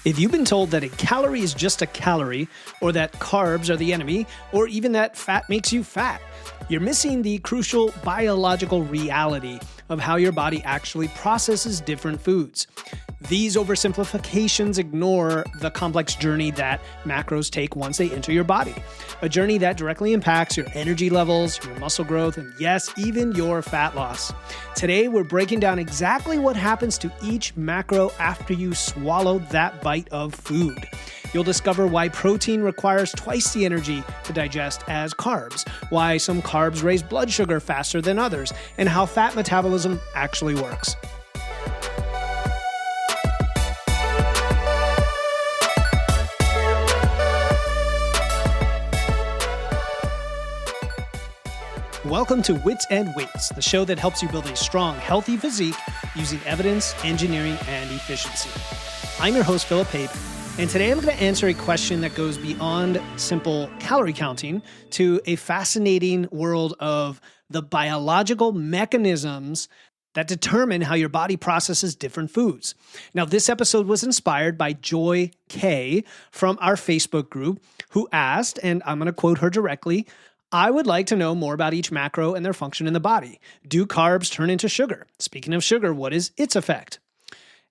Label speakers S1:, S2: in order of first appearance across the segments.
S1: If you've been told that a calorie is just a calorie, or that carbs are the enemy, or even that fat makes you fat, you're missing the crucial biological reality of how your body actually processes different foods. These oversimplifications ignore the complex journey that macros take once they enter your body, a journey that directly impacts your energy levels, your muscle growth, and yes, even your fat loss. Today, we're breaking down exactly what happens to each macro after you swallow that bite of food. You'll discover why protein requires twice the energy to digest as carbs, why some carbs raise blood sugar faster than others, and how fat metabolism actually works. Welcome to Wits and Weights, the show that helps you build a strong, healthy physique using evidence, engineering, and efficiency. I'm your host, Philip Pape, and today I'm going to answer a question that goes beyond simple calorie counting to a fascinating world of the biological mechanisms that determine how your body processes different foods. Now, this episode was inspired by Joy K from our Facebook group, who asked, and I'm going to quote her directly, "I would like to know more about each macro and their function in the body. Do carbs turn into sugar? Speaking of sugar, what is its effect?"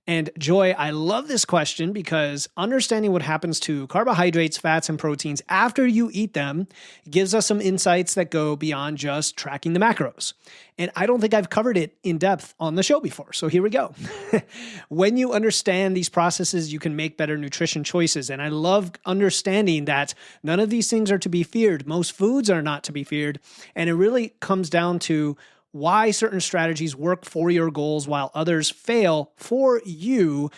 S1: And Joy, I love this question because understanding what happens to carbohydrates, fats, and proteins after you eat them gives us some insights that go beyond just tracking the macros. And I don't think I've covered it in depth on the show before, so here we go. When you understand these processes, you can make better nutrition choices. And I love understanding that none of these things are to be feared. Most foods are not to be feared. And it really comes down to why certain strategies work for your goals while others fail for you,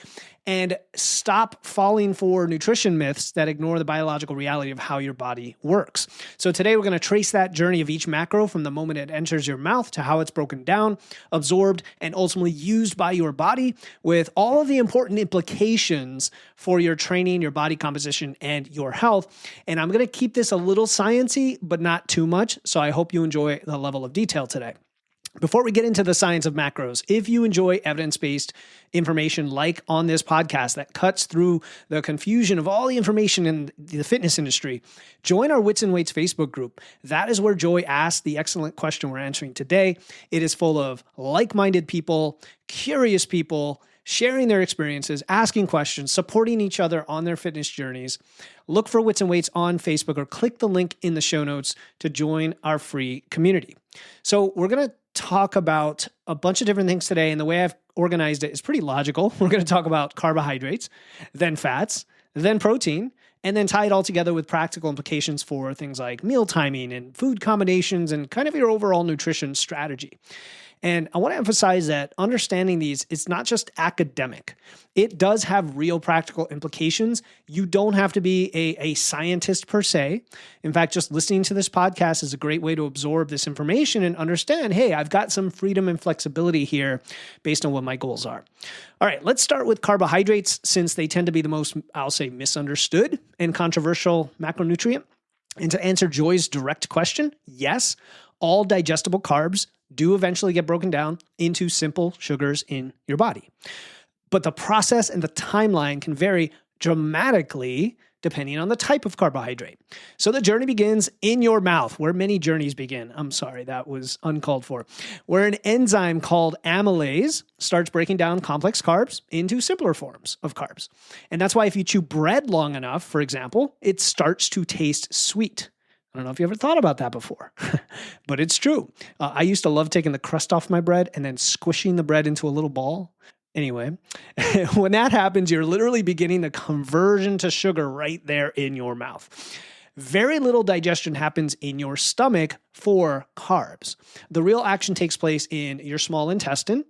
S1: and stop falling for nutrition myths that ignore the biological reality of how your body works. So today we're going to trace that journey of each macro from the moment it enters your mouth to how it's broken down, absorbed, and ultimately used by your body, with all of the important implications for your training, your body composition, and your health. And I'm going to keep this a little sciencey, but not too much. So I hope you enjoy the level of detail today. Before we get into the science of macros, if you enjoy evidence-based information like on this podcast that cuts through the confusion of all the information in the fitness industry, join our Wits and Weights Facebook group. That is where Joy asked the excellent question we're answering today. It is full of like-minded people, curious people, sharing their experiences, asking questions, supporting each other on their fitness journeys. Look for Wits and Weights on Facebook or click the link in the show notes to join our free community. So we're going to talk about a bunch of different things today, and the way I've organized it is pretty logical. We're going to talk about carbohydrates, then fats, then protein, and then tie it all together with practical implications for things like meal timing and food combinations and kind of your overall nutrition strategy. And I want to emphasize that understanding these, it's not just academic. It does have real practical implications. You don't have to be a scientist per se. In fact, just listening to this podcast is a great way to absorb this information and understand, hey, I've got some freedom and flexibility here based on what my goals are. All right, let's start with carbohydrates, since they tend to be the most, I'll say, misunderstood and controversial macronutrient. And to answer Joy's direct question, yes, all digestible carbs do eventually get broken down into simple sugars in your body. But the process and the timeline can vary dramatically depending on the type of carbohydrate. So the journey begins in your mouth, where many journeys begin. I'm sorry, that was uncalled for. Where an enzyme called amylase starts breaking down complex carbs into simpler forms of carbs. And that's why if you chew bread long enough, for example, it starts to taste sweet. I don't know if you ever thought about that before, but it's true. I used to love taking the crust off my bread and then squishing the bread into a little ball. Anyway, when that happens, you're literally beginning the conversion to sugar right there in your mouth. Very little digestion happens in your stomach for carbs. The real action takes place in your small intestine,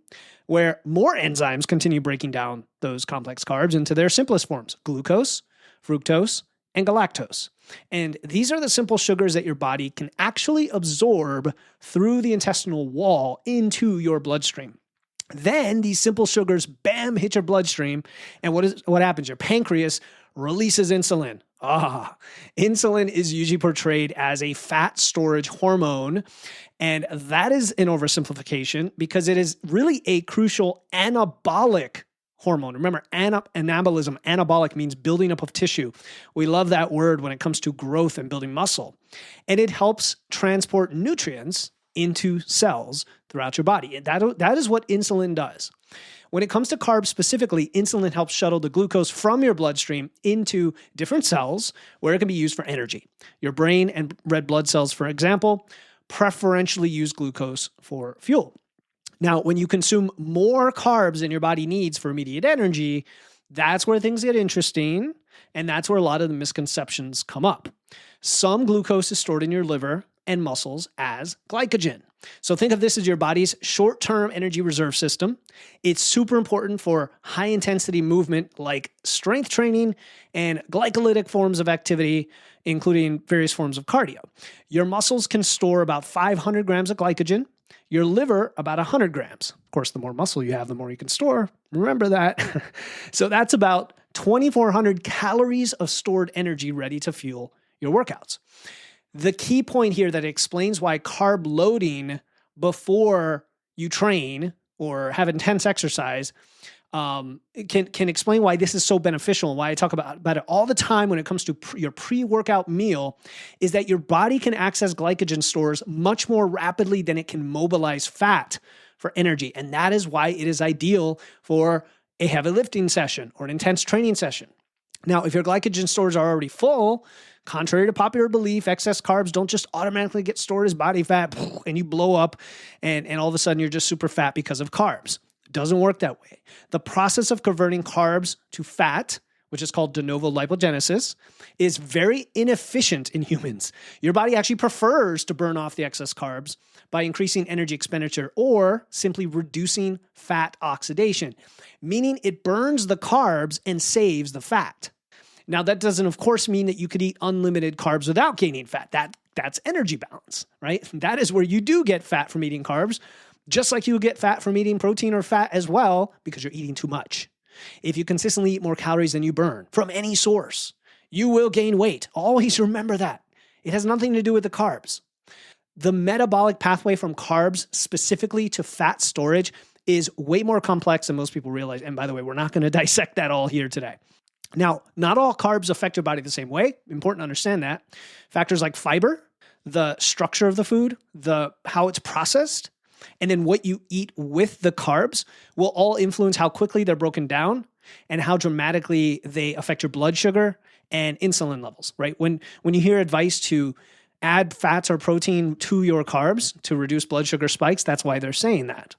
S1: where more enzymes continue breaking down those complex carbs into their simplest forms: glucose, fructose, and galactose. And these are the simple sugars that your body can actually absorb through the intestinal wall into your bloodstream. Then these simple sugars, bam, hit your bloodstream. And what happens? Your pancreas releases insulin. Insulin is usually portrayed as a fat storage hormone. And that is an oversimplification because it is really a crucial anabolic hormone. Remember, anabolism, anabolic means building up of tissue. We love that word when it comes to growth and building muscle. And it helps transport nutrients into cells throughout your body. And that is what insulin does. When it comes to carbs specifically, insulin helps shuttle the glucose from your bloodstream into different cells where it can be used for energy. Your brain and red blood cells, for example, preferentially use glucose for fuel. Now, when you consume more carbs than your body needs for immediate energy, that's where things get interesting, and that's where a lot of the misconceptions come up. Some glucose is stored in your liver and muscles as glycogen. So think of this as your body's short-term energy reserve system. It's super important for high-intensity movement like strength training and glycolytic forms of activity, including various forms of cardio. Your muscles can store about 500 grams of glycogen. Your liver, about 100 grams. Of course, the more muscle you have, the more you can store. Remember that. So that's about 2,400 calories of stored energy ready to fuel your workouts. The key point here that explains why carb loading before you train or have intense exercise can explain why this is so beneficial and why I talk about it all the time when it comes to your pre-workout meal is that your body can access glycogen stores much more rapidly than it can mobilize fat for energy. And that is why it is ideal for a heavy lifting session or an intense training session. Now, if your glycogen stores are already full, contrary to popular belief, excess carbs don't just automatically get stored as body fat and you blow up and all of a sudden you're just super fat because of carbs. It doesn't work that way. The process of converting carbs to fat, which is called de novo lipogenesis, is very inefficient in humans. Your body actually prefers to burn off the excess carbs by increasing energy expenditure or simply reducing fat oxidation, meaning it burns the carbs and saves the fat. Now, that doesn't, of course, mean that you could eat unlimited carbs without gaining fat. That's energy balance, right? That is where you do get fat from eating carbs, just like you get fat from eating protein or fat as well, because you're eating too much. If you consistently eat more calories than you burn from any source, you will gain weight. Always remember that. It has nothing to do with the carbs. The metabolic pathway from carbs specifically to fat storage is way more complex than most people realize. And by the way, we're not going to dissect that all here today. Now, not all carbs affect your body the same way. Important to understand that. Factors like fiber, the structure of the food, how it's processed, and then what you eat with the carbs will all influence how quickly they're broken down and how dramatically they affect your blood sugar and insulin levels, right? When you hear advice to add fats or protein to your carbs to reduce blood sugar spikes, that's why they're saying that.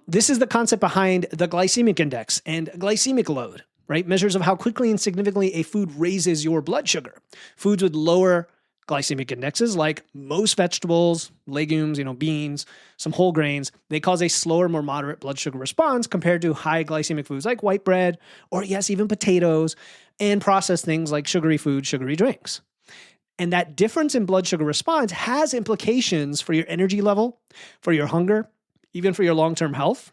S1: This is the concept behind the glycemic index and glycemic load, right? Measures of how quickly and significantly a food raises your blood sugar. Foods with lower glycemic indexes, like most vegetables, legumes, beans, some whole grains, they cause a slower, more moderate blood sugar response compared to high glycemic foods like white bread, or yes, even potatoes, and processed things like sugary foods, sugary drinks. And that difference in blood sugar response has implications for your energy level, for your hunger, even for your long-term health.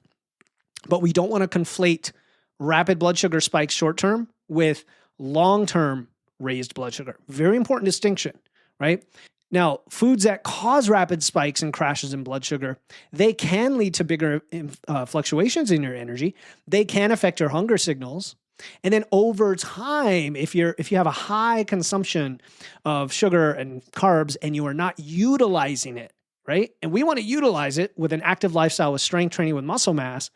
S1: But we don't want to conflate rapid blood sugar spikes short-term with long-term raised blood sugar. Very important distinction, right? Now, foods that cause rapid spikes and crashes in blood sugar, they can lead to bigger fluctuations in your energy. They can affect your hunger signals. And then over time, if you have a high consumption of sugar and carbs and you are not utilizing it, right? And we want to utilize it with an active lifestyle with strength training with muscle mass,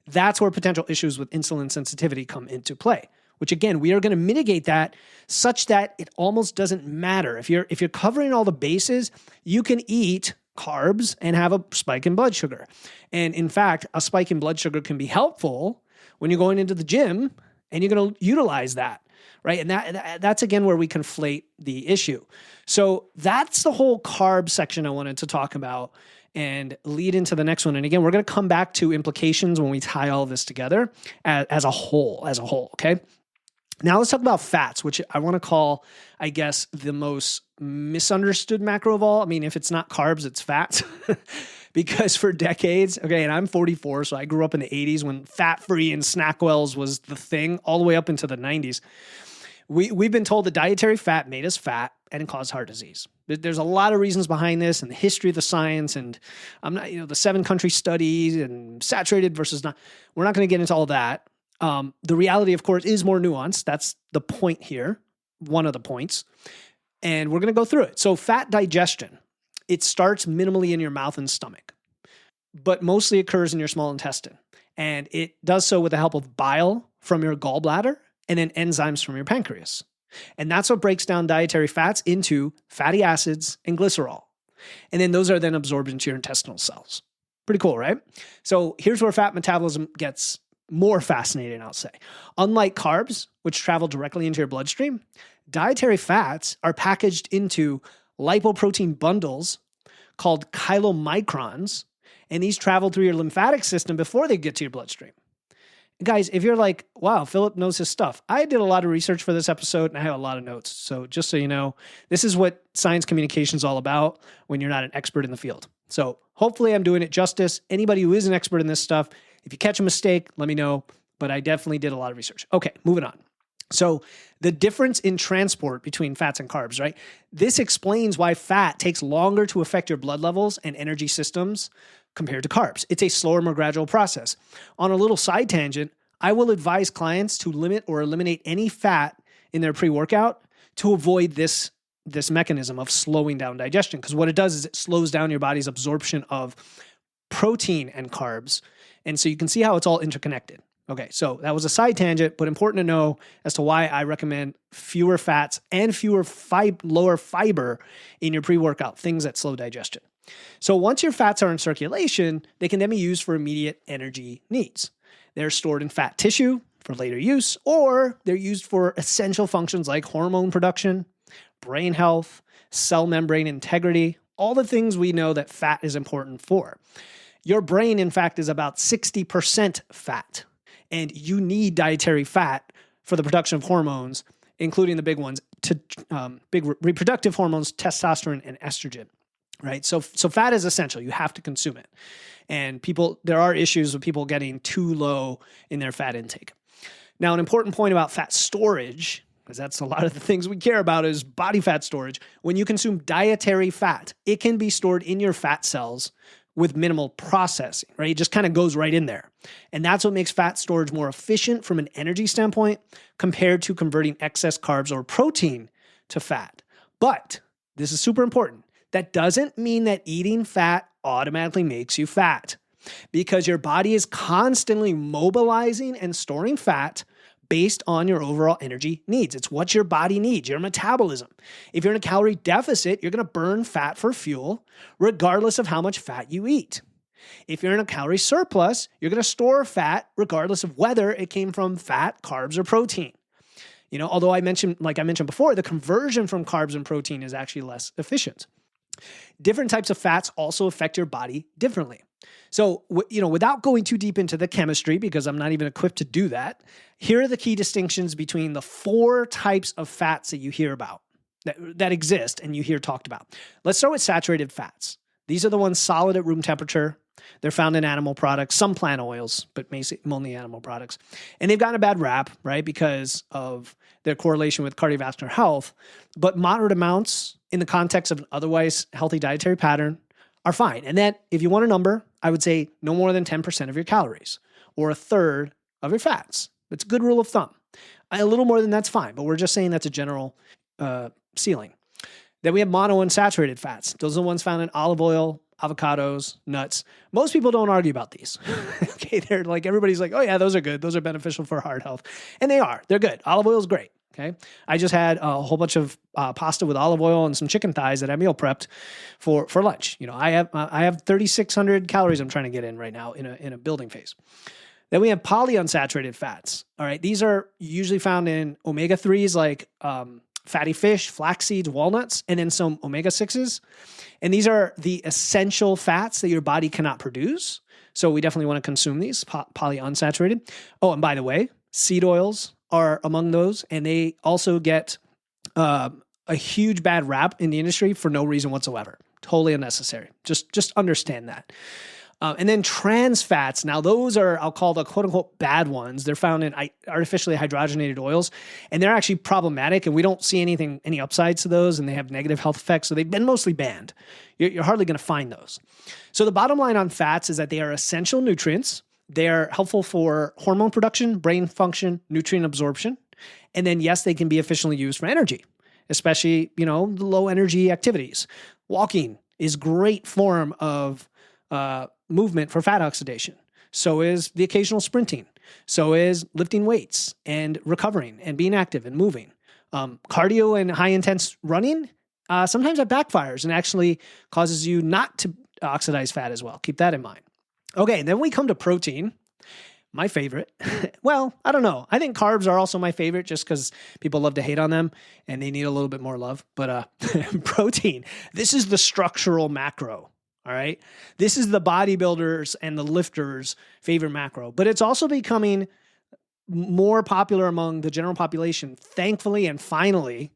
S1: that's where potential issues with insulin sensitivity come into play, which again, we are going to mitigate that such that it almost doesn't matter. If you're covering all the bases, you can eat carbs and have a spike in blood sugar. And in fact, a spike in blood sugar can be helpful when you're going into the gym and you're going to utilize that, right? And that's again where we conflate the issue. So that's the whole carb section I wanted to talk about and lead into the next one. And again, we're going to come back to implications when we tie all this together as a whole, okay? Now let's talk about fats, which I want to call, I guess, the most misunderstood macro of all. I mean, if it's not carbs, it's fats. Because for decades, okay, and I'm 44, so I grew up in the 80s when fat-free and Snackwells was the thing all the way up into the 90s. We've been told that dietary fat made us fat and it caused heart disease. There's a lot of reasons behind this and the history of the science and I'm not, the 7-country studies and saturated versus not. We're not going to get into all that. The reality, of course, is more nuanced. That's the point here. One of the points. And we're going to go through it. So fat digestion, it starts minimally in your mouth and stomach, but mostly occurs in your small intestine. And it does so with the help of bile from your gallbladder and then enzymes from your pancreas. And that's what breaks down dietary fats into fatty acids and glycerol. And then those are then absorbed into your intestinal cells. Pretty cool, right? So here's where fat metabolism gets more fascinating, I'll say. Unlike carbs, which travel directly into your bloodstream, dietary fats are packaged into lipoprotein bundles called chylomicrons, and these travel through your lymphatic system before they get to your bloodstream. Guys, if you're like, wow, Philip knows his stuff. I did a lot of research for this episode and I have a lot of notes. So just so you know, this is what science communication is all about when you're not an expert in the field. So hopefully I'm doing it justice. Anybody who is an expert in this stuff, if you catch a mistake, let me know. But I definitely did a lot of research. Okay, moving on. So the difference in transport between fats and carbs, right? This explains why fat takes longer to affect your blood levels and energy systems compared to carbs. It's a slower, more gradual process. On a little side tangent, I will advise clients to limit or eliminate any fat in their pre-workout to avoid this mechanism of slowing down digestion. Because what it does is it slows down your body's absorption of protein and carbs. And so you can see how it's all interconnected. Okay, so that was a side tangent, but important to know as to why I recommend fewer fats and fewer lower fiber in your pre-workout, things that slow digestion. So once your fats are in circulation, they can then be used for immediate energy needs. They're stored in fat tissue for later use, or they're used for essential functions like hormone production, brain health, cell membrane integrity, all the things we know that fat is important for. Your brain, in fact, is about 60% fat. And you need dietary fat for the production of hormones, including the big ones, big reproductive hormones, testosterone and estrogen, right? So fat is essential. You have to consume it. And there are issues with people getting too low in their fat intake. Now, an important point about fat storage, because that's a lot of the things we care about, is body fat storage. When you consume dietary fat, it can be stored in your fat cells with minimal processing, right? It just kind of goes right in there. And that's what makes fat storage more efficient from an energy standpoint compared to converting excess carbs or protein to fat. But this is super important. That doesn't mean that eating fat automatically makes you fat, because your body is constantly mobilizing and storing fat based on your overall energy needs. It's what your body needs, your metabolism. If you're in a calorie deficit, you're going to burn fat for fuel, regardless of how much fat you eat. If you're in a calorie surplus, you're going to store fat, regardless of whether it came from fat, carbs, or protein. Although I mentioned before, the conversion from carbs and protein is actually less efficient. Different types of fats also affect your body differently. So, without going too deep into the chemistry, because I'm not even equipped to do that, here are the key distinctions between the 4 types of fats that you hear about, that exist and you hear talked about. Let's start with saturated fats. These are the ones solid at room temperature. They're found in animal products, some plant oils, but mainly animal products. And they've gotten a bad rap, right, because of their correlation with cardiovascular health. But moderate amounts in the context of an otherwise healthy dietary pattern are fine. And that, if you want a number, I would say no more than 10% of your calories or a third of your fats. It's a good rule of thumb. A little more than that's fine, but we're just saying that's a general ceiling. Then we have monounsaturated fats. Those are the ones found in olive oil, avocados, nuts. Most people don't argue about these. Okay, they're like, everybody's like, oh yeah, those are good. Those are beneficial for heart health. And they are. They're good. Olive oil is great. Okay. I just had a whole bunch of pasta with olive oil and some chicken thighs that I meal prepped for lunch. I have 3,600 calories I'm trying to get in right now in a building phase. Then we have polyunsaturated fats. All right. These are usually found in omega-3s like fatty fish, flax seeds, walnuts, and then some omega-6s. And these are the essential fats that your body cannot produce. So we definitely want to consume these, polyunsaturated. Oh, and by the way, seed oils are among those, and they also get a huge bad rap in the industry for no reason whatsoever. Totally unnecessary. Just understand that. And then trans fats. Now, those are, I'll call the quote unquote bad ones. They're found in artificially hydrogenated oils, and they're actually problematic, and we don't see any upsides to those, and they have negative health effects. So they've been mostly banned. You're hardly going to find those. So the bottom line on fats is that they are essential nutrients. They're helpful for hormone production, brain function, nutrient absorption. And then, yes, they can be efficiently used for energy, especially, the low energy activities. Walking is great form of movement for fat oxidation. So is the occasional sprinting. So is lifting weights and recovering and being active and moving. Cardio and high intense running, sometimes that backfires and actually causes you not to oxidize fat as well. Keep that in mind. Okay, then we come to protein, my favorite. Well, I don't know. I think carbs are also my favorite just because people love to hate on them and they need a little bit more love. But protein, this is the structural macro. All right. This is the bodybuilders and the lifters' favorite macro, but it's also becoming more popular among the general population. Thankfully, and finally,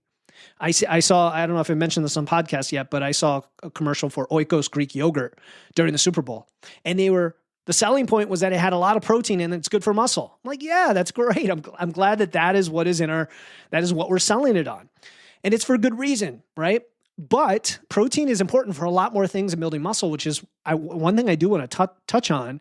S1: I saw, I don't know if I mentioned this on podcast yet, but I saw a commercial for Oikos Greek yogurt during the Super Bowl. And the selling point was that it had a lot of protein and it's good for muscle. I'm like, yeah, that's great. I'm glad that is what is that is what we're selling it on. And it's for good reason, right? But protein is important for a lot more things in building muscle, which is one thing I do want to touch on,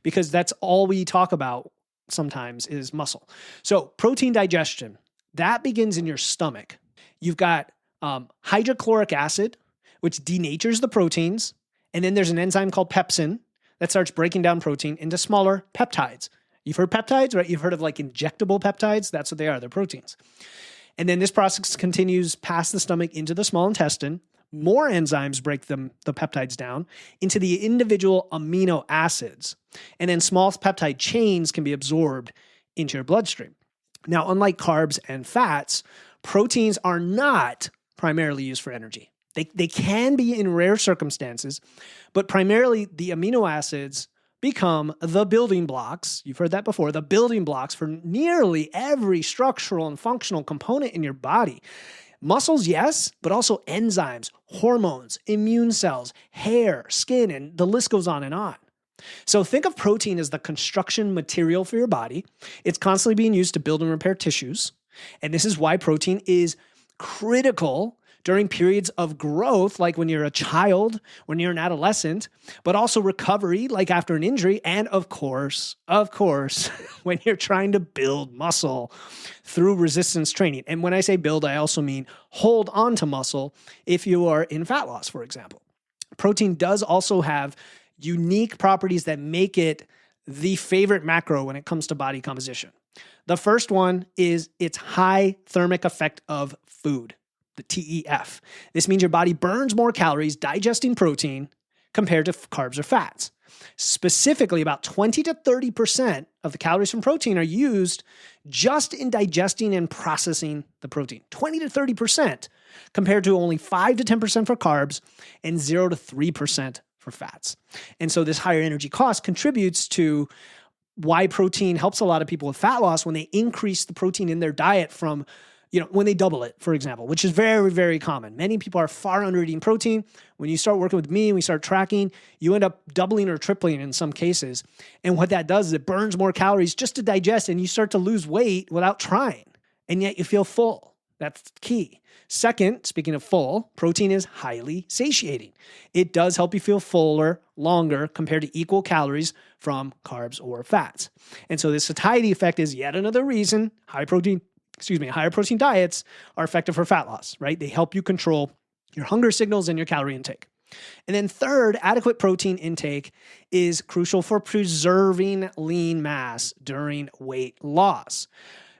S1: because that's all we talk about sometimes is muscle. So protein digestion, that begins in your stomach. You've got hydrochloric acid, which denatures the proteins. And then there's an enzyme called pepsin that starts breaking down protein into smaller peptides. You've heard peptides, right? You've heard of like injectable peptides. That's what they are. They're proteins. And then this process continues past the stomach into the small intestine. More enzymes break the peptides down into the individual amino acids. And then small peptide chains can be absorbed into your bloodstream. Now, unlike carbs and fats, proteins are not primarily used for energy. They can be in rare circumstances, but primarily the amino acids become the building blocks. You've heard that before, the building blocks for nearly every structural and functional component in your body. Muscles, yes, but also enzymes, hormones, immune cells, hair, skin, and the list goes on and on. So think of protein as the construction material for your body. It's constantly being used to build and repair tissues. And this is why protein is critical during periods of growth, like when you're a child, when you're an adolescent, but also recovery, like after an injury, and of course, when you're trying to build muscle through resistance training. And when I say build, I also mean hold on to muscle if you are in fat loss, for example. Protein does also have unique properties that make it the favorite macro when it comes to body composition. The first one is its high thermic effect of food, the TEF. This means your body burns more calories digesting protein compared to carbs or fats. Specifically, about 20 to 30% of the calories from protein are used just in digesting and processing the protein. 20 to 30% compared to only 5 to 10% for carbs and 0 to 3% for fats. And so this higher energy cost contributes to why protein helps a lot of people with fat loss when they increase the protein in their diet from, when they double it, for example, which is very, very common. Many people are far under eating protein. When you start working with me and we start tracking, you end up doubling or tripling in some cases. And what that does is it burns more calories just to digest, and you start to lose weight without trying. And yet you feel full. That's key. Second, speaking of full, protein is highly satiating. It does help you feel fuller longer compared to equal calories from carbs or fats. And so this satiety effect is yet another reason higher protein diets are effective for fat loss, right? They help you control your hunger signals and your calorie intake. And then third, adequate protein intake is crucial for preserving lean mass during weight loss.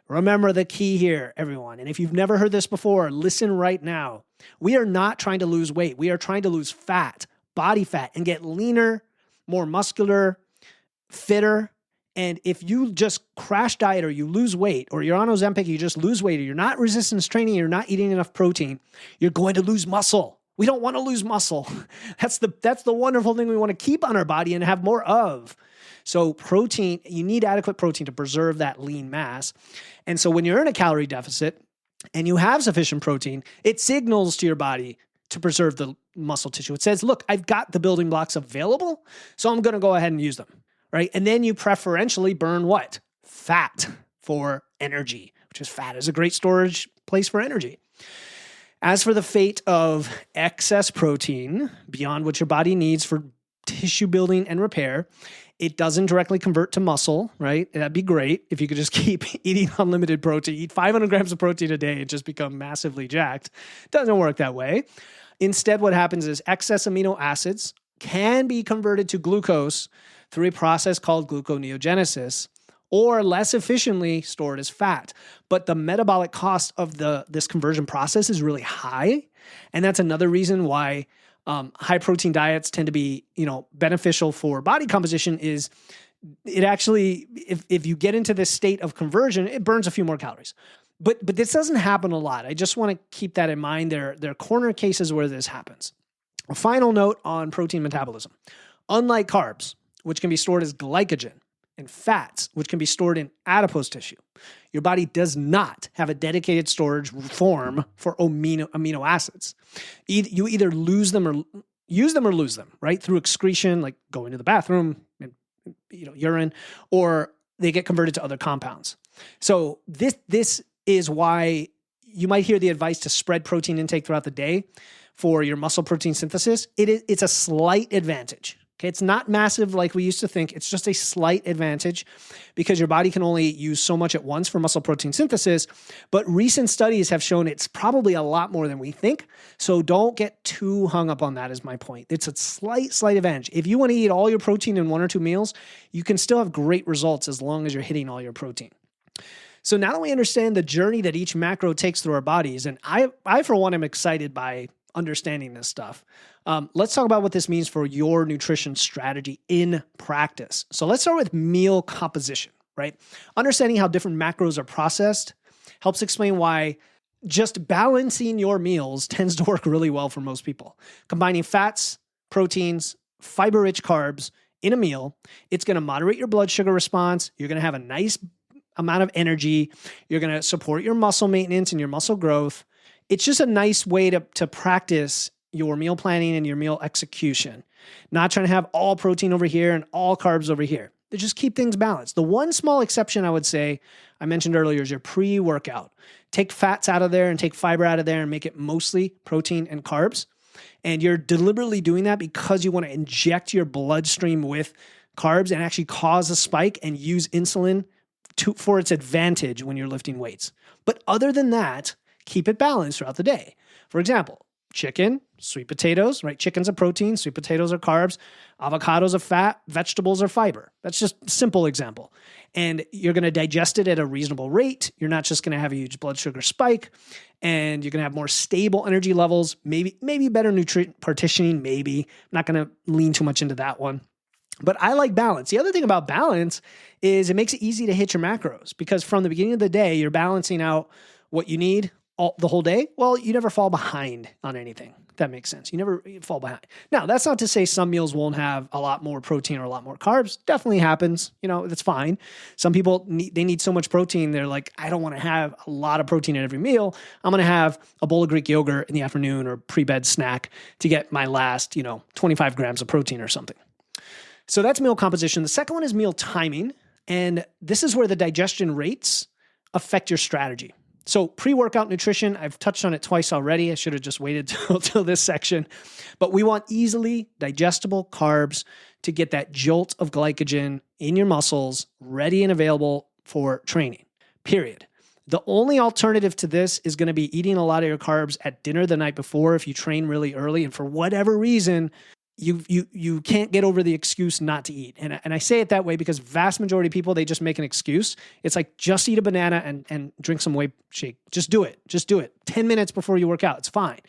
S1: Remember the key here, everyone. And if you've never heard this before, listen right now. We are not trying to lose weight. We are trying to lose fat, body fat, and get leaner, more muscular, fitter. And if you just crash diet or you lose weight, or you're on Ozempic, you just lose weight, or you're not resistance training, you're not eating enough protein, you're going to lose muscle. We don't want to lose muscle. That's the wonderful thing we want to keep on our body and have more of. So protein, you need adequate protein to preserve that lean mass. And so when you're in a calorie deficit and you have sufficient protein, it signals to your body to preserve the muscle tissue. It says, look, I've got the building blocks available, so I'm going to go ahead and use them, right? And then you preferentially burn what? Fat for energy, which is fat is a great storage place for energy. As for the fate of excess protein beyond what your body needs for tissue building and repair, it doesn't directly convert to muscle, right? That'd be great if you could just keep eating unlimited protein, eat 500 grams of protein a day and just become massively jacked. Doesn't work that way. Instead, what happens is excess amino acids can be converted to glucose through a process called gluconeogenesis, or less efficiently stored as fat. But the metabolic cost of this conversion process is really high. And that's another reason why high protein diets tend to be, beneficial for body composition. Is it actually, if you get into this state of conversion, it burns a few more calories. But this doesn't happen a lot. I just want to keep that in mind. There are corner cases where this happens. A final note on protein metabolism. Unlike carbs, which can be stored as glycogen, and fats, which can be stored in adipose tissue, your body does not have a dedicated storage form for amino acids. You either lose them or use them or lose them, right? Through excretion, like going to the bathroom and urine, or they get converted to other compounds. So this is why you might hear the advice to spread protein intake throughout the day for your muscle protein synthesis. It's a slight advantage. Okay, it's not massive like we used to think. It's just a slight advantage because your body can only use so much at once for muscle protein synthesis. But recent studies have shown it's probably a lot more than we think. So don't get too hung up on that is my point. It's a slight advantage. If you want to eat all your protein in 1 or 2 meals, you can still have great results as long as you're hitting all your protein. So now that we understand the journey that each macro takes through our bodies, and I for one am excited by understanding this stuff. Let's talk about what this means for your nutrition strategy in practice. So let's start with meal composition, right? Understanding how different macros are processed helps explain why just balancing your meals tends to work really well for most people. Combining fats, proteins, fiber-rich carbs in a meal, it's going to moderate your blood sugar response. You're going to have a nice amount of energy. You're going to support your muscle maintenance and your muscle growth. It's just a nice way to practice your meal planning and your meal execution. Not trying to have all protein over here and all carbs over here. They just keep things balanced. The one small exception I would say, I mentioned earlier, is your pre-workout. Take fats out of there and take fiber out of there and make it mostly protein and carbs. And you're deliberately doing that because you want to inject your bloodstream with carbs and actually cause a spike and use insulin for its advantage when you're lifting weights. But other than that, keep it balanced throughout the day. For example, chicken, sweet potatoes, right? Chicken's a protein, sweet potatoes are carbs, avocados are fat, vegetables are fiber. That's just a simple example. And you're going to digest it at a reasonable rate. You're not just going to have a huge blood sugar spike, and you're going to have more stable energy levels, maybe better nutrient partitioning, maybe. I'm not going to lean too much into that one. But I like balance. The other thing about balance is it makes it easy to hit your macros because from the beginning of the day, you're balancing out what you need the whole day. Well, you never fall behind on anything. If that makes sense. You never fall behind. Now, that's not to say some meals won't have a lot more protein or a lot more carbs. Definitely happens. That's fine. Some people need so much protein. They're like, I don't want to have a lot of protein in every meal. I'm going to have a bowl of Greek yogurt in the afternoon or pre-bed snack to get my last, 25 grams of protein or something. So that's meal composition. The second one is meal timing. And this is where the digestion rates affect your strategy. So pre-workout nutrition, I've touched on it twice already. I should have just waited till this section. But we want easily digestible carbs to get that jolt of glycogen in your muscles ready and available for training, period. The only alternative to this is going to be eating a lot of your carbs at dinner the night before if you train really early. And for whatever reason, you can't get over the excuse not to eat. And I say it that way because vast majority of people, they just make an excuse. It's like, just eat a banana and drink some whey shake. Just do it. 10 minutes before you work out. It's fine.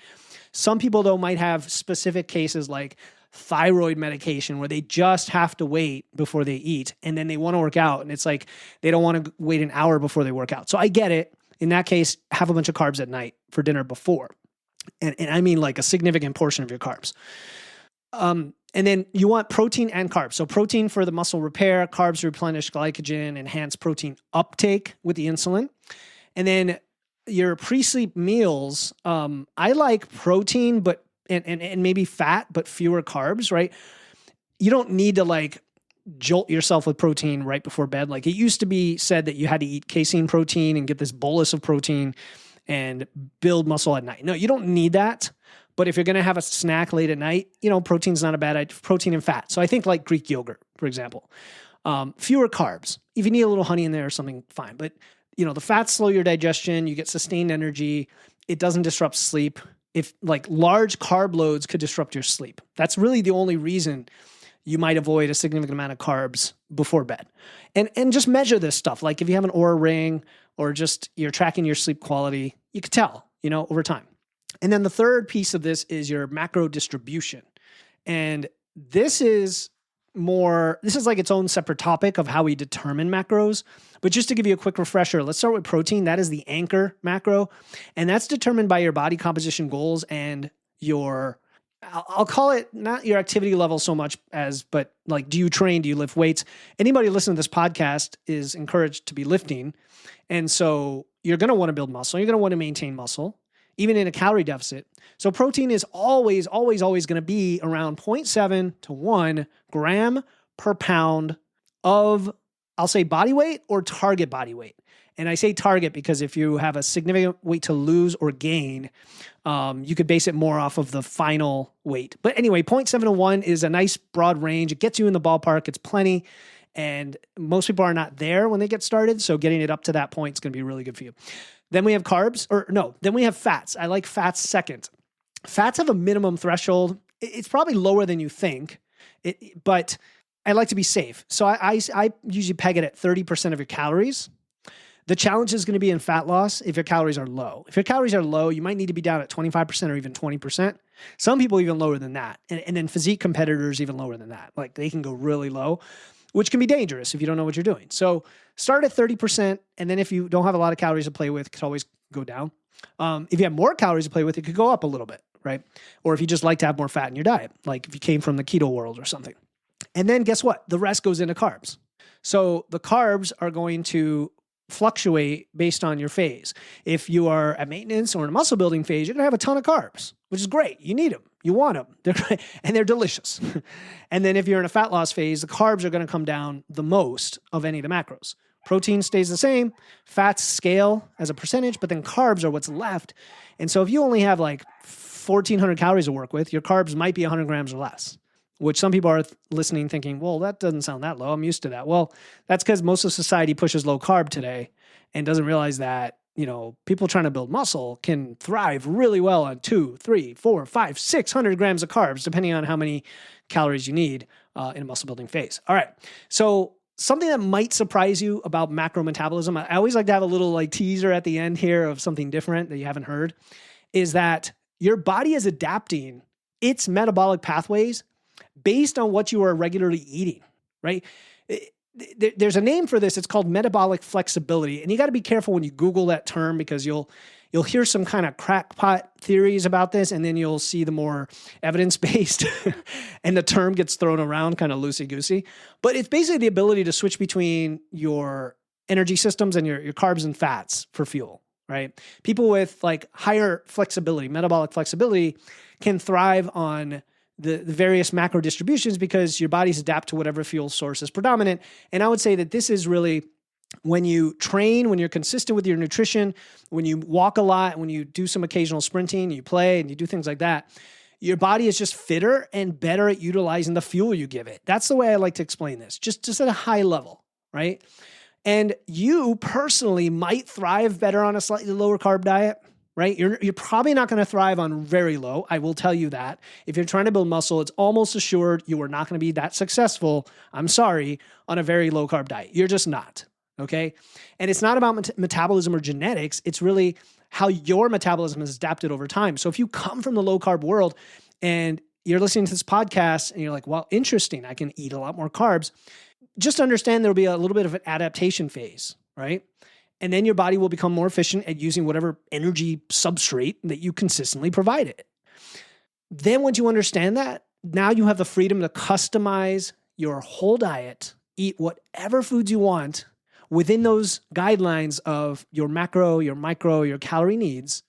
S1: Some people, though, might have specific cases like thyroid medication where they just have to wait before they eat and then they want to work out. And it's like, they don't want to wait an hour before they work out. So I get it. In that case, have a bunch of carbs at night for dinner before. And I mean like a significant portion of your carbs. And then you want protein and carbs. So protein for the muscle repair, carbs replenish glycogen, enhance protein uptake with the insulin. And then your pre-sleep meals, I like protein, but and maybe fat, but fewer carbs, right? You don't need to like jolt yourself with protein right before bed. Like it used to be said that you had to eat casein protein and get this bolus of protein and build muscle at night. No, you don't need that. But if you're going to have a snack late at night, protein's not a bad idea. Protein and fat. So I think like Greek yogurt, for example, fewer carbs. If you need a little honey in there or something, fine. But the fats slow your digestion. You get sustained energy. It doesn't disrupt sleep. If like large carb loads could disrupt your sleep, that's really the only reason you might avoid a significant amount of carbs before bed. And just measure this stuff. Like if you have an Oura ring or just you're tracking your sleep quality, you could tell, over time. And then the third piece of this is your macro distribution. And this is like its own separate topic of how we determine macros. But just to give you a quick refresher, let's start with protein. That is the anchor macro. And that's determined by your body composition goals and I'll call it not your activity level so much but like, do you train? Do you lift weights? Anybody listening to this podcast is encouraged to be lifting. And so you're going to want to build muscle. You're going to want to maintain muscle, even in a calorie deficit. So protein is always, always, always going to be around 0.7 to 1 gram per pound of, I'll say body weight or target body weight. And I say target because if you have a significant weight to lose or gain, you could base it more off of the final weight. But anyway, 0.7 to 1 is a nice broad range. It gets you in the ballpark. It's plenty. And most people are not there when they get started. So getting it up to that point is going to be really good for you. Then we have then we have fats. I like fats second. Fats have a minimum threshold. It's probably lower than you think, but I like to be safe. So I usually peg it at 30% of your calories. The challenge is going to be in fat loss if your calories are low. If your calories are low, you might need to be down at 25% or even 20%. Some people even lower than that. And then physique competitors even lower than that. Like they can go really low, which can be dangerous if you don't know what you're doing. So start at 30%. And then if you don't have a lot of calories to play with, it could always go down. If you have more calories to play with, it could go up a little bit, right? Or if you just like to have more fat in your diet, like if you came from the keto world or something. And then guess what? The rest goes into carbs. So the carbs are going to fluctuate based on your phase. If you are at maintenance or in a muscle building phase, you're going to have a ton of carbs, which is great. You need them. You want them. They're great, and they're delicious. And then if you're in a fat loss phase, the carbs are going to come down the most of any of the macros. Protein stays the same. Fats scale as a percentage, but then carbs are what's left. And so if you only have like 1,400 calories to work with, your carbs might be 100 grams or less, which some people are listening thinking, well, that doesn't sound that low. I'm used to that. Well, that's because most of society pushes low carb today and doesn't realize that, people trying to build muscle can thrive really well on 2, 3, 4, 5, 600 grams of carbs, depending on how many calories you need in a muscle building phase. All right. So something that might surprise you about macro metabolism, I always like to have a little like teaser at the end here of something different that you haven't heard, is that your body is adapting its metabolic pathways based on what you are regularly eating, right? There's a name for this. It's called metabolic flexibility. And you got to be careful when you Google that term because you'll hear some kind of crackpot theories about this, and then you'll see the more evidence-based and the term gets thrown around kind of loosey-goosey. But it's basically the ability to switch between your energy systems and your carbs and fats for fuel, right? People with like higher flexibility, metabolic flexibility, can thrive on the various macro distributions because your bodies adapt to whatever fuel source is predominant. And I would say that this is really when you train, when you're consistent with your nutrition, when you walk a lot, when you do some occasional sprinting, you play and you do things like that, your body is just fitter and better at utilizing the fuel you give it. That's the way I like to explain this, just at a high level, right? And you personally might thrive better on a slightly lower carb diet, right? You're probably not going to thrive on very low. I will tell you that. If you're trying to build muscle, it's almost assured you are not going to be that successful, I'm sorry, on a very low carb diet. You're just not, okay? And it's not about metabolism or genetics. It's really how your metabolism has adapted over time. So if you come from the low carb world and you're listening to this podcast and you're like, well, interesting, I can eat a lot more carbs, just understand there'll be a little bit of an adaptation phase, right? And then your body will become more efficient at using whatever energy substrate that you consistently provide it. Then once you understand that, now you have the freedom to customize your whole diet, eat whatever foods you want within those guidelines of your macro, your micro, your calorie needs.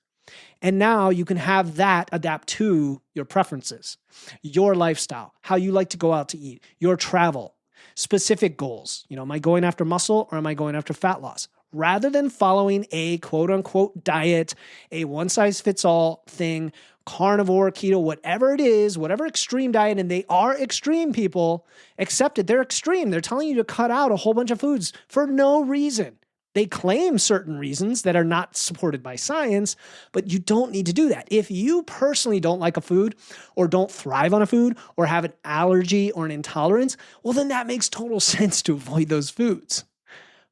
S1: And now you can have that adapt to your preferences, your lifestyle, how you like to go out to eat, your travel, specific goals. Am I going after muscle or am I going after fat loss? Rather than following a quote unquote diet, a one size fits all thing, carnivore, keto, whatever it is, whatever extreme diet, and they are extreme, people, accept it. They're extreme. They're telling you to cut out a whole bunch of foods for no reason. They claim certain reasons that are not supported by science, but you don't need to do that. If you personally don't like a food or don't thrive on a food or have an allergy or an intolerance, well, then that makes total sense to avoid those foods.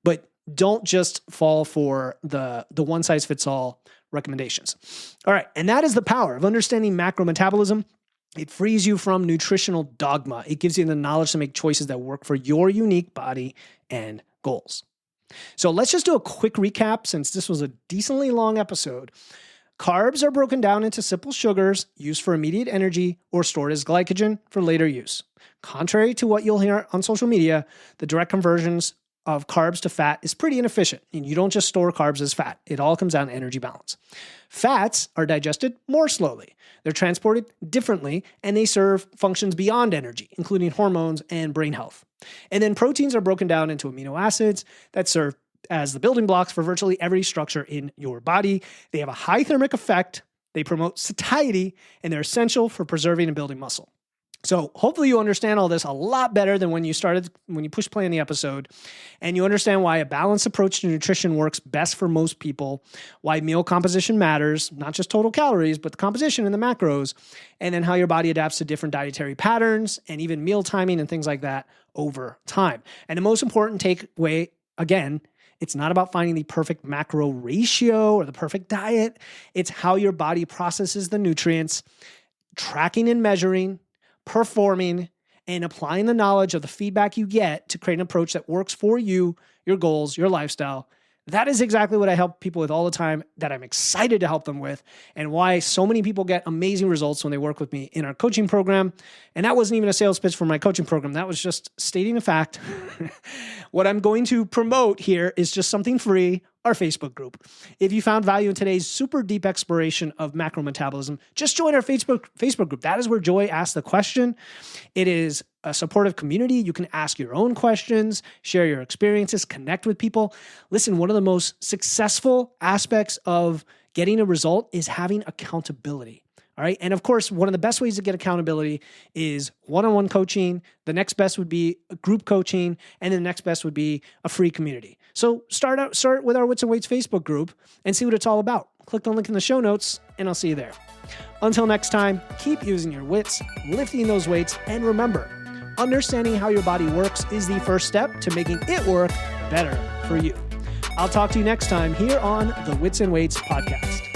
S1: But don't just fall for the one size fits all recommendations. All right. And that is the power of understanding macrometabolism. It frees you from nutritional dogma. It gives you the knowledge to make choices that work for your unique body and goals. So let's just do a quick recap since this was a decently long episode. Carbs are broken down into simple sugars used for immediate energy or stored as glycogen for later use. Contrary to what you'll hear on social media, the direct conversions of carbs to fat is pretty inefficient, and you don't just store carbs as fat. It all comes down to energy balance. Fats are digested more slowly. They're transported differently, and they serve functions beyond energy, including hormones and brain health. And then proteins are broken down into amino acids that serve as the building blocks for virtually every structure in your body. They have a high thermic effect, they promote satiety, and they're essential for preserving and building muscle. So hopefully you understand all this a lot better than when you push play on the episode, and you understand why a balanced approach to nutrition works best for most people, why meal composition matters, not just total calories, but the composition and the macros, and then how your body adapts to different dietary patterns and even meal timing and things like that over time. And the most important takeaway, again, it's not about finding the perfect macro ratio or the perfect diet. It's how your body processes the nutrients, tracking and measuring, performing, and applying the knowledge of the feedback you get to create an approach that works for you, your goals, your lifestyle. That is exactly what I help people with all the time, that I'm excited to help them with, and why so many people get amazing results when they work with me in our coaching program. And that wasn't even a sales pitch for my coaching program. That was just stating a fact. What I'm going to promote here is just something free, our Facebook group. If you found value in today's super deep exploration of macrometabolism, just join our Facebook group. That is where Joy asks the question. It is a supportive community. You can ask your own questions, share your experiences, connect with people. Listen, one of the most successful aspects of getting a result is having accountability. All right. And of course, one of the best ways to get accountability is one-on-one coaching. The next best would be group coaching. And the next best would be a free community. So start with our Wits and Weights Facebook group and see what it's all about. Click the link in the show notes and I'll see you there. Until next time, keep using your wits, lifting those weights, and remember, understanding how your body works is the first step to making it work better for you. I'll talk to you next time here on the Wits and Weights podcast.